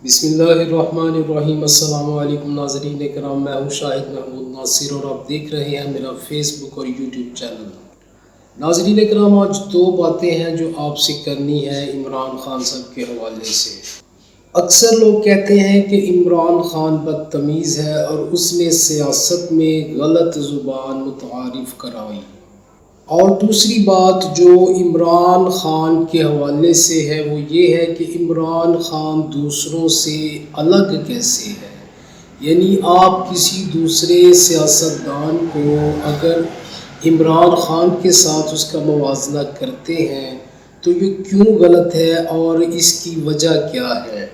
بسم اللہ الرحمن الرحیم۔ السلام علیکم ناظرین کرام، میں ہوں شاہد محمود ناصر اور آپ دیکھ رہے ہیں میرا فیس بک اور یوٹیوب چینل۔ ناظرین کرام، آج دو باتیں ہیں جو آپ سے کرنی ہے عمران خان صاحب کے حوالے سے۔ اکثر لوگ کہتے ہیں کہ عمران خان بدتمیز ہے اور اس نے سیاست میں غلط زبان متعارف کرائی، اور دوسری بات جو عمران خان کے حوالے سے ہے وہ یہ ہے کہ عمران خان دوسروں سے الگ کیسے ہے۔ یعنی آپ کسی دوسرے سیاستدان کو اگر عمران خان کے ساتھ اس کا موازنہ کرتے ہیں تو یہ کیوں غلط ہے اور اس کی وجہ کیا ہے۔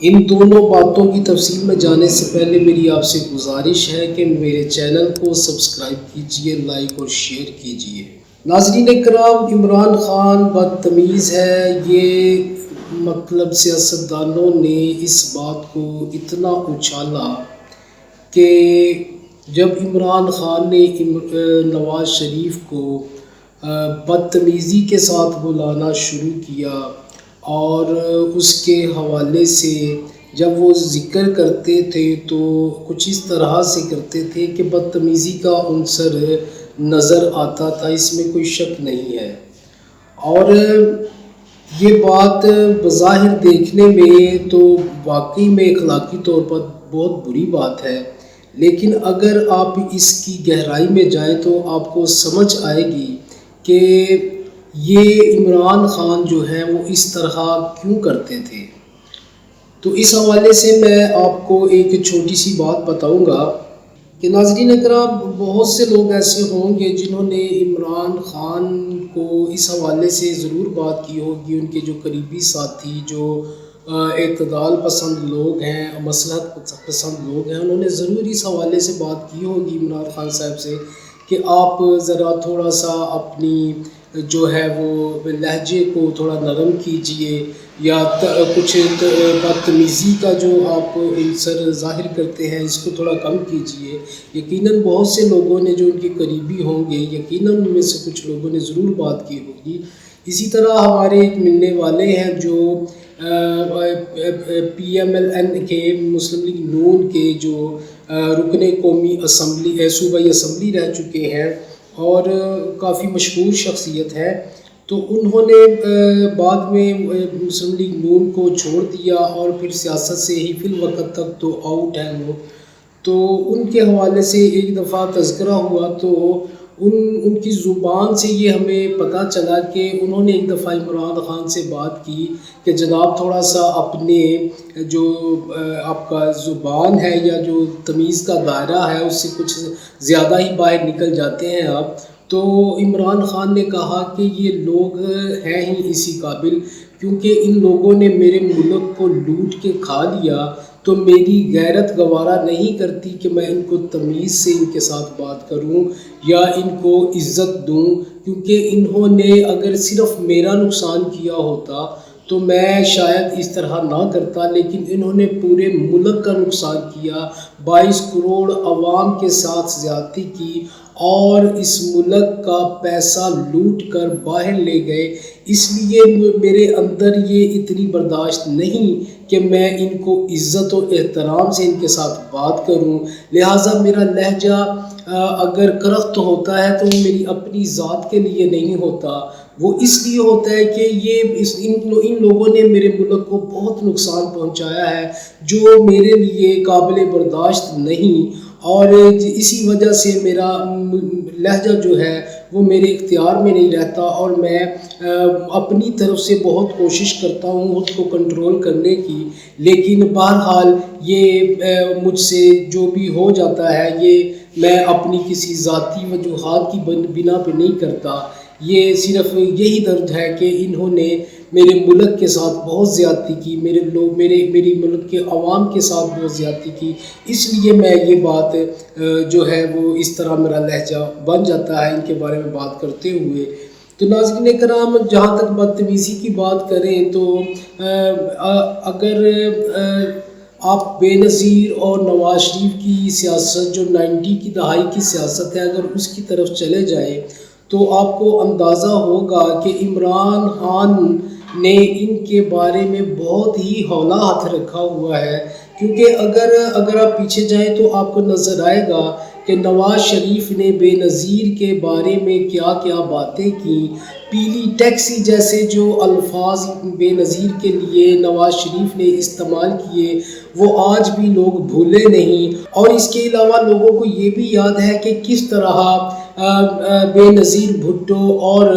ان دونوں باتوں کی تفصیل میں جانے سے پہلے میری آپ سے گزارش ہے کہ میرے چینل کو سبسکرائب کیجئے، لائک اور شیئر کیجئے۔ ناظرین کرام، عمران خان بدتمیز ہے، یہ مطلب سیاستدانوں نے اس بات کو اتنا اچھالا کہ جب عمران خان نے نواز شریف کو بدتمیزی کے ساتھ بلانا شروع کیا اور اس کے حوالے سے جب وہ ذکر کرتے تھے تو کچھ اس طرح سے کرتے تھے کہ بدتمیزی کا عنصر نظر آتا تھا، اس میں کوئی شک نہیں ہے۔ اور یہ بات بظاہر دیکھنے میں تو واقعی میں اخلاقی طور پر بہت بری بات ہے، لیکن اگر آپ اس کی گہرائی میں جائیں تو آپ کو سمجھ آئے گی کہ یہ عمران خان جو ہے وہ اس طرح کیوں کرتے تھے۔ تو اس حوالے سے میں آپ کو ایک چھوٹی سی بات بتاؤں گا کہ ناظرین اکرام، بہت سے لوگ ایسے ہوں گے جنہوں نے عمران خان کو اس حوالے سے ضرور بات کی ہوگی، ان کے جو قریبی ساتھی، جو اعتدال پسند لوگ ہیں، مصلحت پسند لوگ ہیں، انہوں نے ضرور اس حوالے سے بات کی ہوگی عمران خان صاحب سے کہ آپ ذرا تھوڑا سا اپنی جو ہے وہ لہجے کو تھوڑا نرم کیجئے، یا کچھ بدتمیزی کا جو آپ عنصر ظاہر کرتے ہیں اس کو تھوڑا کم کیجئے۔ یقیناً بہت سے لوگوں نے جو ان کے قریبی ہوں گے، یقیناً ان میں سے کچھ لوگوں نے ضرور بات کی ہوگی۔ اسی طرح ہمارے ایک ملنے والے ہیں جو PMLN کے مسلم لیگ نون کے جو رکن قومی اسمبلی صوبائی اسمبلی رہ چکے ہیں اور کافی مشہور شخصیت ہے، تو انہوں نے بعد میں مسلم لیگ نون کو چھوڑ دیا اور پھر سیاست سے ہی فی الوقت تک تو آؤٹ ہیں وہ۔ تو ان کے حوالے سے ایک دفعہ تذکرہ ہوا تو ان کی زبان سے یہ ہمیں پتہ چلا کہ انہوں نے ایک دفعہ عمران خان سے بات کی کہ جناب تھوڑا سا اپنے جو آپ کا زبان ہے یا جو تمیز کا دائرہ ہے اس سے کچھ زیادہ ہی باہر نکل جاتے ہیں آپ۔ تو عمران خان نے کہا کہ یہ لوگ ہیں ہی اسی قابل، کیونکہ ان لوگوں نے میرے ملک کو لوٹ کے کھا لیا، تو میری غیرت گوارا نہیں کرتی کہ میں ان کو تمیز سے ان کے ساتھ بات کروں یا ان کو عزت دوں، کیونکہ انہوں نے اگر صرف میرا نقصان کیا ہوتا تو میں شاید اس طرح نہ کرتا، لیکن انہوں نے پورے ملک کا نقصان کیا، 22 کروڑ عوام کے ساتھ زیادتی کی اور اس ملک کا پیسہ لوٹ کر باہر لے گئے۔ اس لیے میرے اندر یہ اتنی برداشت نہیں کہ میں ان کو عزت و احترام سے ان کے ساتھ بات کروں، لہٰذا میرا لہجہ اگر کرخت ہوتا ہے تو میری اپنی ذات کے لیے نہیں ہوتا، وہ اس لیے ہوتا ہے کہ ان لوگوں نے میرے ملک کو بہت نقصان پہنچایا ہے جو میرے لیے قابل برداشت نہیں، اور اسی وجہ سے میرا لہجہ جو ہے وہ میرے اختیار میں نہیں رہتا، اور میں اپنی طرف سے بہت کوشش کرتا ہوں خود کو کنٹرول کرنے کی، لیکن بہرحال یہ مجھ سے جو بھی ہو جاتا ہے یہ میں اپنی کسی ذاتی وجوہات کی بنا پہ نہیں کرتا۔ یہ صرف یہی درد ہے کہ انہوں نے میرے ملک کے ساتھ بہت زیادتی کی، میری ملک کے عوام کے ساتھ بہت زیادتی کی، اس لیے میں یہ بات جو ہے وہ اس طرح میرا لہجہ بن جاتا ہے ان کے بارے میں بات کرتے ہوئے۔ تو ناظرین کرام، جہاں تک بدتمیزی کی بات کریں تو اگر آپ بے نظیر اور نواز شریف کی سیاست جو 90 کی دہائی کی سیاست ہے اگر اس کی طرف چلے جائیں تو آپ کو اندازہ ہوگا کہ عمران خان نے ان کے بارے میں بہت ہی ہولا ہاتھ رکھا ہوا ہے، کیونکہ اگر آپ پیچھے جائیں تو آپ کو نظر آئے گا کہ نواز شریف نے بے نظیر کے بارے میں کیا کیا باتیں کی۔ پیلی ٹیکسی جیسے جو الفاظ بے نظیر کے لیے نواز شریف نے استعمال کیے وہ آج بھی لوگ بھولے نہیں۔ اور اس کے علاوہ لوگوں کو یہ بھی یاد ہے کہ کس طرح بے نظیر بھٹو اور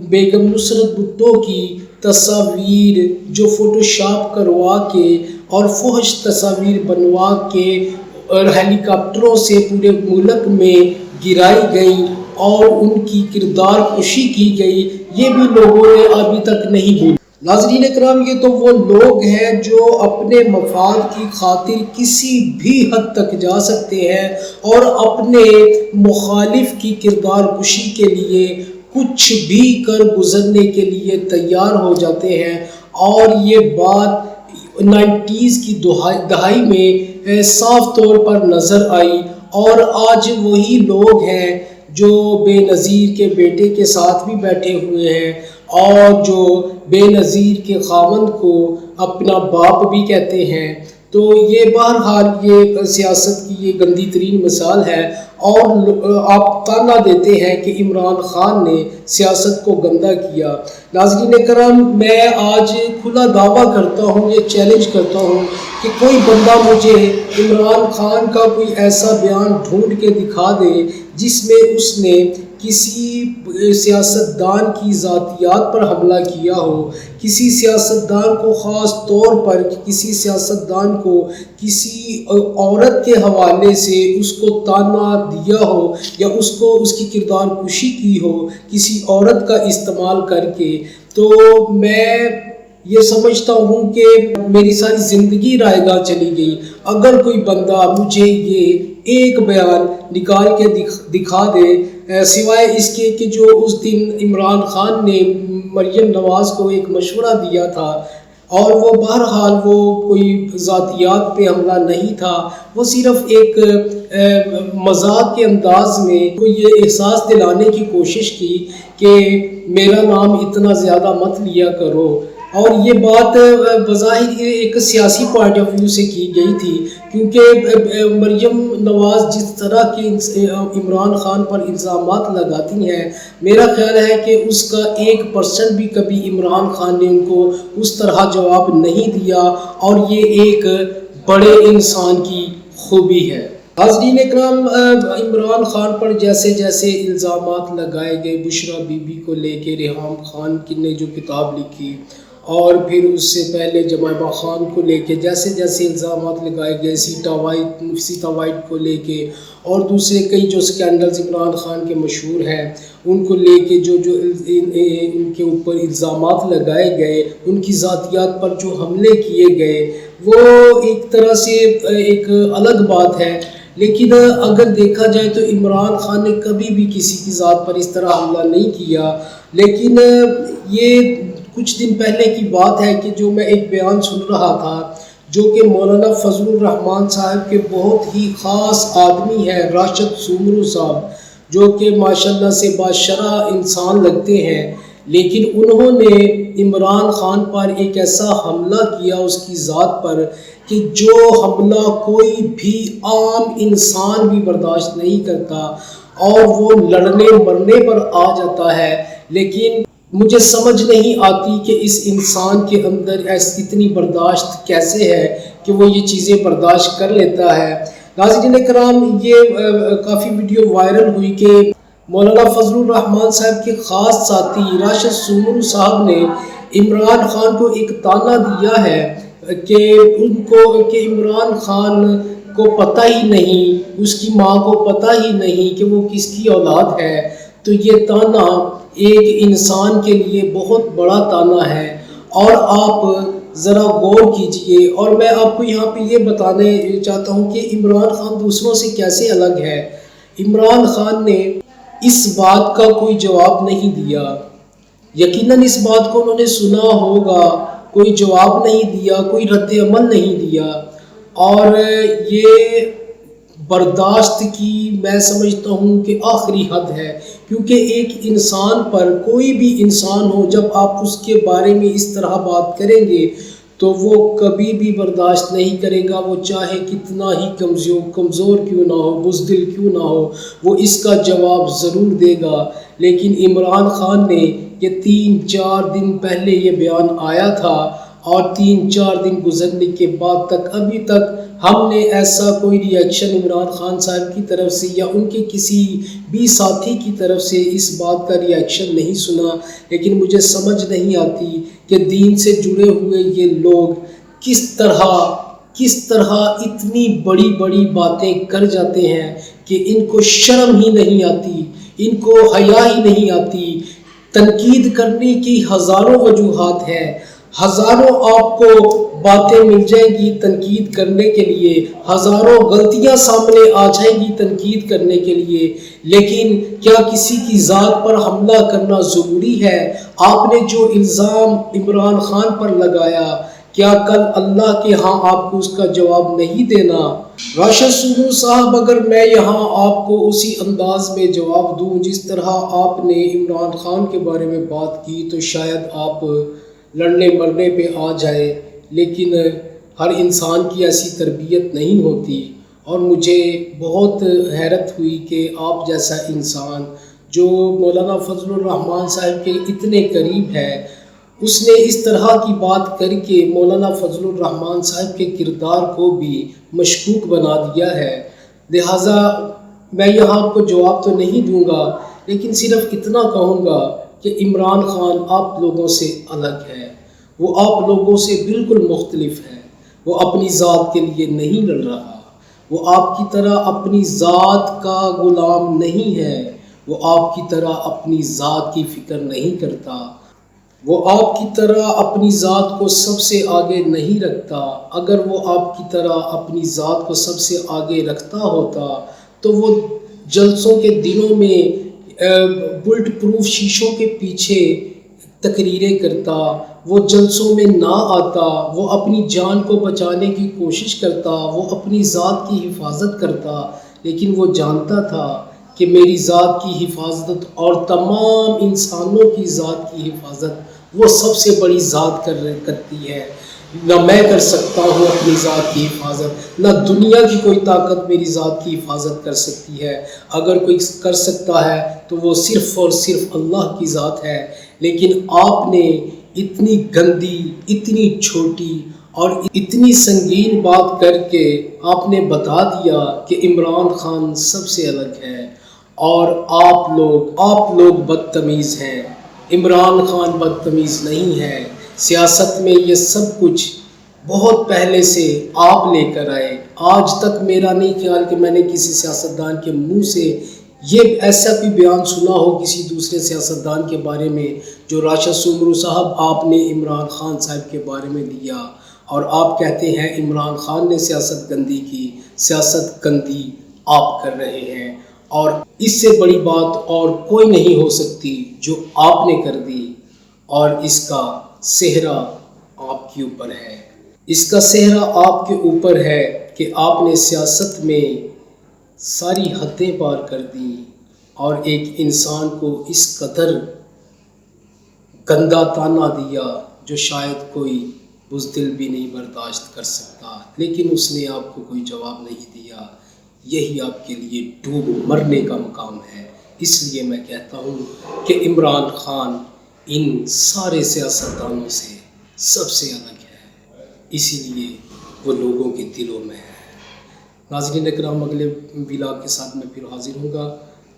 بیگم نصرت بھٹو کی تصاویر جو فوٹوشاپ کروا کے اور فحش تصاویر بنوا کے اور ہیلی کاپٹروں سے پورے ملک میں گرائی گئی اور ان کی کردار کشی کی گئی، یہ بھی لوگوں نے ابھی تک نہیں بھولا۔ ناظرین کرام، یہ تو وہ لوگ ہیں جو اپنے مفاد کی خاطر کسی بھی حد تک جا سکتے ہیں اور اپنے مخالف کی کردار کشی کے لیے کچھ بھی کر گزرنے کے لیے تیار ہو جاتے ہیں۔ اور یہ بات 90s کی دہائی میں صاف طور پر نظر آئی، اور آج وہی لوگ ہیں جو بے نظیر کے بیٹے کے ساتھ بھی بیٹھے ہوئے ہیں اور جو بے نظیر کے خاوند کو اپنا باپ بھی کہتے ہیں۔ تو یہ بہرحال یہ سیاست کی یہ گندی ترین مثال ہے، اور آپ تانا دیتے ہیں کہ عمران خان نے سیاست کو گندا کیا۔ ناظرین کرام، میں آج کھلا دعویٰ کرتا ہوں، یہ چیلنج کرتا ہوں کہ کوئی بندہ مجھے عمران خان کا کوئی ایسا بیان ڈھونڈ کے دکھا دے جس میں اس نے کسی سیاستدان کی ذاتیات پر حملہ کیا ہو، کسی سیاستدان کو خاص طور پر کسی سیاستدان کو کسی عورت کے حوالے سے اس کو تانا دیا ہو یا اس کو اس کی کردار کشی کی ہو کسی عورت کا استعمال کر کے، تو میں یہ سمجھتا ہوں کہ میری ساری زندگی رائے گاہ چلی گئی اگر کوئی بندہ مجھے یہ ایک بیان نکال کے دکھا دے، سوائے اس کے کہ جو اس دن عمران خان نے مریم نواز کو ایک مشورہ دیا تھا، اور وہ بہرحال وہ کوئی ذاتیات پہ حملہ نہیں تھا، وہ صرف ایک مذاق کے انداز میں کو یہ احساس دلانے کی کوشش کی کہ میرا نام اتنا زیادہ مت لیا کرو۔ اور یہ بات بظاہر ایک سیاسی پوائنٹ آف ویو سے کی گئی تھی، کیونکہ مریم نواز جس طرح کے عمران خان پر الزامات لگاتی ہیں، میرا خیال ہے کہ اس کا 1% بھی کبھی عمران خان نے ان کو اس طرح جواب نہیں دیا، اور یہ ایک بڑے انسان کی خوبی ہے۔ حاضرین اکرام، عمران خان پر جیسے جیسے الزامات لگائے گئے، بشرا بی بی کو لے کے ریحام خان نے جو کتاب لکھی، اور پھر اس سے پہلے جمائمہ خان کو لے کے جیسے جیسے الزامات لگائے گئے، سیتا وائٹ کو لے کے، اور دوسرے کئی جو سکینڈلز عمران خان کے مشہور ہیں ان کو لے کے جو ان کے اوپر الزامات لگائے گئے، ان کی ذاتیات پر جو حملے کیے گئے، وہ ایک طرح سے ایک الگ بات ہے۔ لیکن اگر دیکھا جائے تو عمران خان نے کبھی بھی کسی کی ذات پر اس طرح حملہ نہیں کیا۔ لیکن یہ کچھ دن پہلے کی بات ہے کہ جو میں ایک بیان سن رہا تھا جو کہ مولانا فضل الرحمان صاحب کے بہت ہی خاص آدمی ہے، راشد سومرو صاحب، جو کہ ماشاءاللہ سے باشرح انسان لگتے ہیں، لیکن انہوں نے عمران خان پر ایک ایسا حملہ کیا اس کی ذات پر کہ جو حملہ کوئی بھی عام انسان بھی برداشت نہیں کرتا، اور وہ لڑنے مرنے پر آ جاتا ہے۔ لیکن مجھے سمجھ نہیں آتی کہ اس انسان کے اندر اتنی برداشت کیسے ہے کہ وہ یہ چیزیں برداشت کر لیتا ہے۔ ناظرین کرام، یہ کافی ویڈیو وائرل ہوئی کہ مولانا فضل الرحمان صاحب کے خاص ساتھی راشد سومرو صاحب نے عمران خان کو ایک تانا دیا ہے کہ عمران خان کو پتہ ہی نہیں، اس کی ماں کو پتہ ہی نہیں کہ وہ کس کی اولاد ہے۔ تو یہ تانا ایک انسان کے لیے بہت بڑا تانا ہے، اور آپ ذرا غور کیجئے۔ اور میں آپ کو یہاں پہ یہ بتانے چاہتا ہوں کہ عمران خان دوسروں سے کیسے الگ ہے۔ عمران خان نے اس بات کا کوئی جواب نہیں دیا، یقیناً اس بات کو انہوں نے سنا ہوگا، کوئی جواب نہیں دیا، کوئی رد عمل نہیں دیا، اور یہ برداشت کی میں سمجھتا ہوں کہ آخری حد ہے، کیونکہ ایک انسان پر، کوئی بھی انسان ہو، جب آپ اس کے بارے میں اس طرح بات کریں گے تو وہ کبھی بھی برداشت نہیں کرے گا، وہ چاہے کتنا ہی کمزور کیوں نہ ہو، بزدل کیوں نہ ہو، وہ اس کا جواب ضرور دے گا۔ لیکن عمران خان نے یہ 3-4 دن پہلے یہ بیان آیا تھا، اور 3-4 دن گزرنے کے بعد تک ابھی تک ہم نے ایسا کوئی ری ایکشن عمران خان صاحب کی طرف سے یا ان کے کسی بھی ساتھی کی طرف سے اس بات کا ری ایکشن نہیں سنا۔ لیکن مجھے سمجھ نہیں آتی کہ دین سے جڑے ہوئے یہ لوگ کس طرح اتنی بڑی بڑی باتیں کر جاتے ہیں کہ ان کو شرم ہی نہیں آتی، ان کو حیا ہی نہیں آتی۔ تنقید کرنے کی ہزاروں وجوہات ہیں، ہزاروں آپ کو باتیں مل جائیں گی تنقید کرنے کے لیے، ہزاروں غلطیاں سامنے آ جائیں گی تنقید کرنے کے لیے، لیکن کیا کسی کی ذات پر حملہ کرنا ضروری ہے؟ آپ نے جو الزام عمران خان پر لگایا، کیا کل اللہ کے ہاں آپ کو اس کا جواب نہیں دینا؟ راشد سومرو صاحب، اگر میں یہاں آپ کو اسی انداز میں جواب دوں جس طرح آپ نے عمران خان کے بارے میں بات کی تو شاید آپ لڑنے مرنے پہ آ جائے، لیکن ہر انسان کی ایسی تربیت نہیں ہوتی۔ اور مجھے بہت حیرت ہوئی کہ آپ جیسا انسان جو مولانا فضل الرحمان صاحب کے اتنے قریب ہے، اس نے اس طرح کی بات کر کے مولانا فضل الرحمان صاحب کے کردار کو بھی مشکوک بنا دیا ہے۔ لہٰذا میں یہاں آپ کو جواب تو نہیں دوں گا، لیکن صرف اتنا کہوں گا کہ عمران خان آپ لوگوں سے الگ ہے، وہ آپ لوگوں سے بالکل مختلف ہے۔ وہ اپنی ذات کے لیے نہیں لڑ رہا، وہ آپ کی طرح اپنی ذات کا غلام نہیں ہے، وہ آپ کی طرح اپنی ذات کی فکر نہیں کرتا، وہ آپ کی طرح اپنی ذات کو سب سے آگے نہیں رکھتا۔ اگر وہ آپ کی طرح اپنی ذات کو سب سے آگے رکھتا ہوتا تو وہ جلسوں کے دنوں میں بلٹ پروف شیشوں کے پیچھے تقریریں کرتا، وہ جلسوں میں نہ آتا، وہ اپنی جان کو بچانے کی کوشش کرتا، وہ اپنی ذات کی حفاظت کرتا، لیکن وہ جانتا تھا کہ میری ذات کی حفاظت اور تمام انسانوں کی ذات کی حفاظت وہ سب سے بڑی ذات کرتی ہے۔ نہ میں کر سکتا ہوں اپنی ذات کی حفاظت، نہ دنیا کی کوئی طاقت میری ذات کی حفاظت کر سکتی ہے۔ اگر کوئی کر سکتا ہے تو وہ صرف اور صرف اللہ کی ذات ہے۔ لیکن آپ نے اتنی گندی، اتنی چھوٹی اور اتنی سنگین بات کر کے آپ نے بتا دیا کہ عمران خان سب سے الگ ہے، اور آپ لوگ بدتمیز ہیں۔ عمران خان بدتمیز نہیں ہے۔ سیاست میں یہ سب کچھ بہت پہلے سے آپ لے کر آئے۔ آج تک میرا نہیں خیال کہ میں نے کسی سیاستدان کے منہ سے یہ ایسا کوئی بیان سنا ہو کسی دوسرے سیاستدان کے بارے میں جو راشد سومرو صاحب آپ نے عمران خان صاحب کے بارے میں دیا، اور آپ کہتے ہیں عمران خان نے سیاست گندی کی۔ سیاست گندی آپ کر رہے ہیں، اور اس سے بڑی بات اور کوئی نہیں ہو سکتی جو آپ نے کر دی، اور اس کا صحرا آپ کے اوپر ہے۔ اس کا صحرا آپ کے اوپر ہے کہ آپ نے سیاست میں ساری حدیں پار کر دیں، اور ایک انسان کو اس قدر گندا طعنہ دیا جو شاید کوئی بزدل بھی نہیں برداشت کر سکتا، لیکن اس نے آپ کو کوئی جواب نہیں دیا۔ یہی آپ کے لیے ڈوب مرنے کا مقام ہے۔ اس لیے میں کہتا ہوں کہ عمران خان ان سارے سیاستدانوں سے سب سے الگ ہے، اسی لیے وہ لوگوں کے دلوں میں ہے۔ ناظرین اکرام، اگلے ولاگ کے ساتھ میں پھر حاضر ہوں گا۔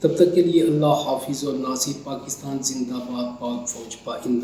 تب تک کے لیے اللہ حافظ اور ناصر۔ پاکستان زندہ باد، پاک فوج پائندہ۔